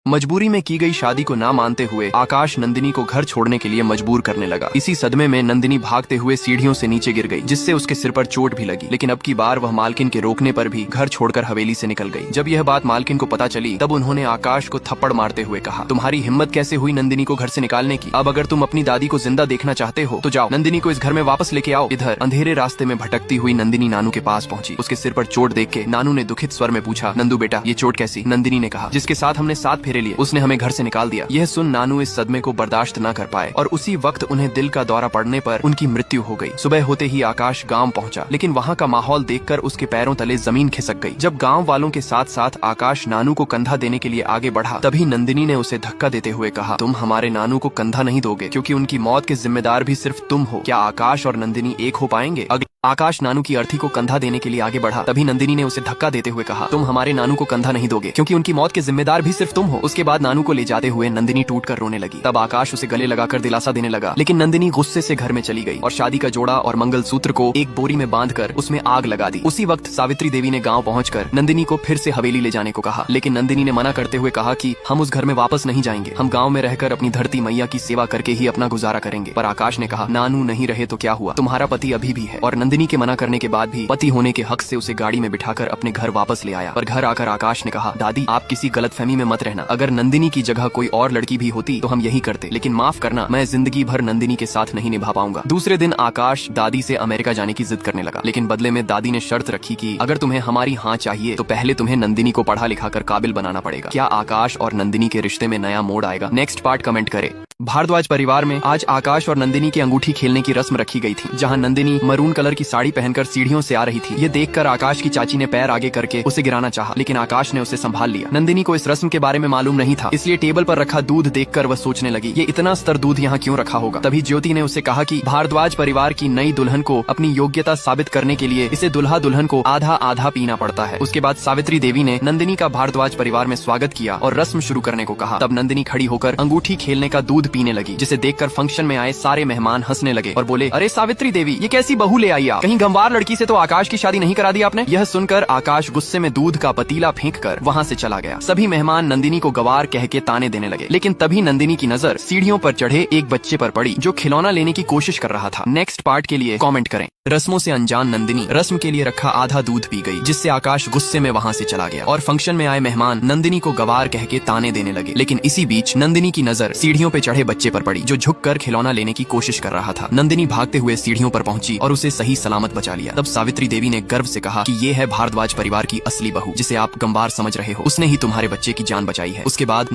मजबूरी में की गई शादी को ना मानते हुए आकाश नंदिनी को घर छोड़ने के लिए मजबूर करने लगा। इसी सदमे में नंदिनी भागते हुए सीढ़ियों से नीचे गिर गई, जिससे उसके सिर पर चोट भी लगी। लेकिन अब की बार वह मालकिन के रोकने पर भी घर छोड़कर हवेली से निकल गई। जब यह बात मालकिन को पता चली तब उन्होंने आकाश को थप्पड़ मारते हुए कहा, तुम्हारी हिम्मत कैसे हुई नंदिनी को घर से निकालने की? अब अगर तुम अपनी दादी को जिंदा देखना चाहते हो तो जाओ, नंदिनी को इस घर में वापस लेके आओ। इधर अंधेरे रास्ते में भटकती हुई नंदिनी नानू के पास पहुंची। उसके सिर पर चोट देख के नानू ने दुखित स्वर में पूछा, नंदू बेटा ये चोट कैसी? नंदिनी ने कहा, जिसके साथ हमने 7 फेरे लिए उसने हमें घर से निकाल दिया। यह सुन नानू इस सदमे को बर्दाश्त न कर पाए और उसी वक्त उन्हें दिल का दौरा पड़ने पर उनकी मृत्यु हो गई। सुबह होते ही आकाश गांव पहुंचा, लेकिन वहां का माहौल देखकर उसके पैरों तले जमीन खिसक गई। जब गांव वालों के साथ साथ आकाश नानू को कंधा देने के लिए आगे बढ़ा, तभी नंदिनी ने उसे धक्का देते हुए कहा, तुम हमारे नानू को कंधा नहीं दोगे क्योंकि उनकी मौत के जिम्मेदार भी सिर्फ तुम हो। क्या आकाश और नंदिनी एक हो पाएंगे? आकाश नानू की अर्थी को कंधा देने के लिए आगे बढ़ा, तभी नंदिनी ने उसे धक्का देते हुए कहा, तुम हमारे नानू को कंधा नहीं दोगे क्योंकि उनकी मौत के जिम्मेदार भी सिर्फ तुम हो। उसके बाद नानू को ले जाते हुए नंदिनी टूटकर रोने लगी। तब आकाश उसे गले लगाकर दिलासा देने लगा, लेकिन नंदिनी गुस्से से घर में चली गई और शादी का जोड़ा और मंगलसूत्र को एक बोरी में बांधकर उसमें आग लगा दी। उसी वक्त सावित्री देवी ने गाँव पहुंचकर नंदिनी को फिर से हवेली ले जाने को कहा, लेकिन नंदिनी ने मना करते हुए कहा कि हम उस घर में वापस नहीं जाएंगे, हम गाँव में रहकर अपनी धरती मैया की सेवा करके ही अपना गुजारा करेंगे। पर आकाश ने कहा, नानू नहीं रहे तो क्या हुआ, तुम्हारा पति अभी भी है। और नंदिनी के मना करने के बाद भी पति होने के हक से उसे गाड़ी में बिठाकर अपने घर वापस ले आया। पर घर आकर आकाश ने कहा, दादी आप किसी गलतफहमी में मत रहना, अगर नंदिनी की जगह कोई और लड़की भी होती तो हम यही करते, लेकिन माफ करना मैं जिंदगी भर नंदिनी के साथ नहीं निभा पाऊंगा। दूसरे दिन आकाश दादी से अमेरिका जाने की जिद करने लगा, लेकिन बदले में दादी ने शर्त रखी कि अगर तुम्हें हमारी हाँ चाहिए तो पहले तुम्हें नंदिनी को पढ़ा लिखा कर काबिल बनाना पड़ेगा। क्या आकाश और नंदिनी के रिश्ते में नया मोड़ आएगा? नेक्स्ट पार्ट कमेंट करे। भारद्वाज परिवार में आज आकाश और नंदिनी की अंगूठी खेलने की रस्म रखी गई थी, जहां नंदिनी मरून कलर की साड़ी पहनकर सीढ़ियों से आ रही थी। ये देखकर आकाश की चाची ने पैर आगे करके उसे गिराना चाहा, लेकिन आकाश ने उसे संभाल लिया। नंदिनी को इस रस्म के बारे में मालूम नहीं था, इसलिए टेबल पर रखा दूध देखकर वह सोचने लगी, ये इतना स्तर दूध यहाँ क्यों रखा होगा। तभी ज्योति ने उसे कहा कि भारद्वाज परिवार की नई दुल्हन को अपनी योग्यता साबित करने के लिए इसे दुल्हा दुल्हन को आधा आधा पीना पड़ता है। उसके बाद सावित्री देवी ने नंदिनी का भारद्वाज परिवार में स्वागत किया और रस्म शुरू करने को कहा। तब नंदिनी खड़ी होकर अंगूठी खेलने का दूध पीने लगी, जिसे देखकर फंक्शन में आए सारे मेहमान हंसने लगे और बोले, अरे सावित्री देवी ये कैसी बहू ले आई आप, कहीं गंवार लड़की से तो आकाश की शादी नहीं करा दी आपने? यह सुनकर आकाश गुस्से में दूध का पतीला फेंककर वहां से चला गया। सभी मेहमान नंदिनी को गंवार कह के ताने देने लगे, लेकिन तभी नंदिनी की नजर सीढ़ियों पर चढ़े एक बच्चे पर पड़ी जो खिलौना लेने की कोशिश कर रहा था। नेक्स्ट पार्ट के लिए कमेंट करें। रस्मों से अनजान नंदिनी रस्म के लिए रखा आधा दूध पी गई, जिससे आकाश गुस्से में वहां से चला गया और फंक्शन में आए मेहमान नंदिनी को गंवार कह के ताने देने लगे। लेकिन इसी बीच नंदिनी की नजर सीढ़ियों पे चढ़े बच्चे पर पड़ी जो झुककर खिलौना लेने की कोशिश कर रहा था। नंदिनी भागते हुए सीढ़ियों पर पहुंची और उसे सही सलामत बचा लिया। तब सावित्री देवी ने गर्व से कहा कि ये है भारद्वाज परिवार की असली बहू, जिसे आप गंवार समझ रहे हो, उसने ही तुम्हारे बच्चे की जान बचाई है। उसके बाद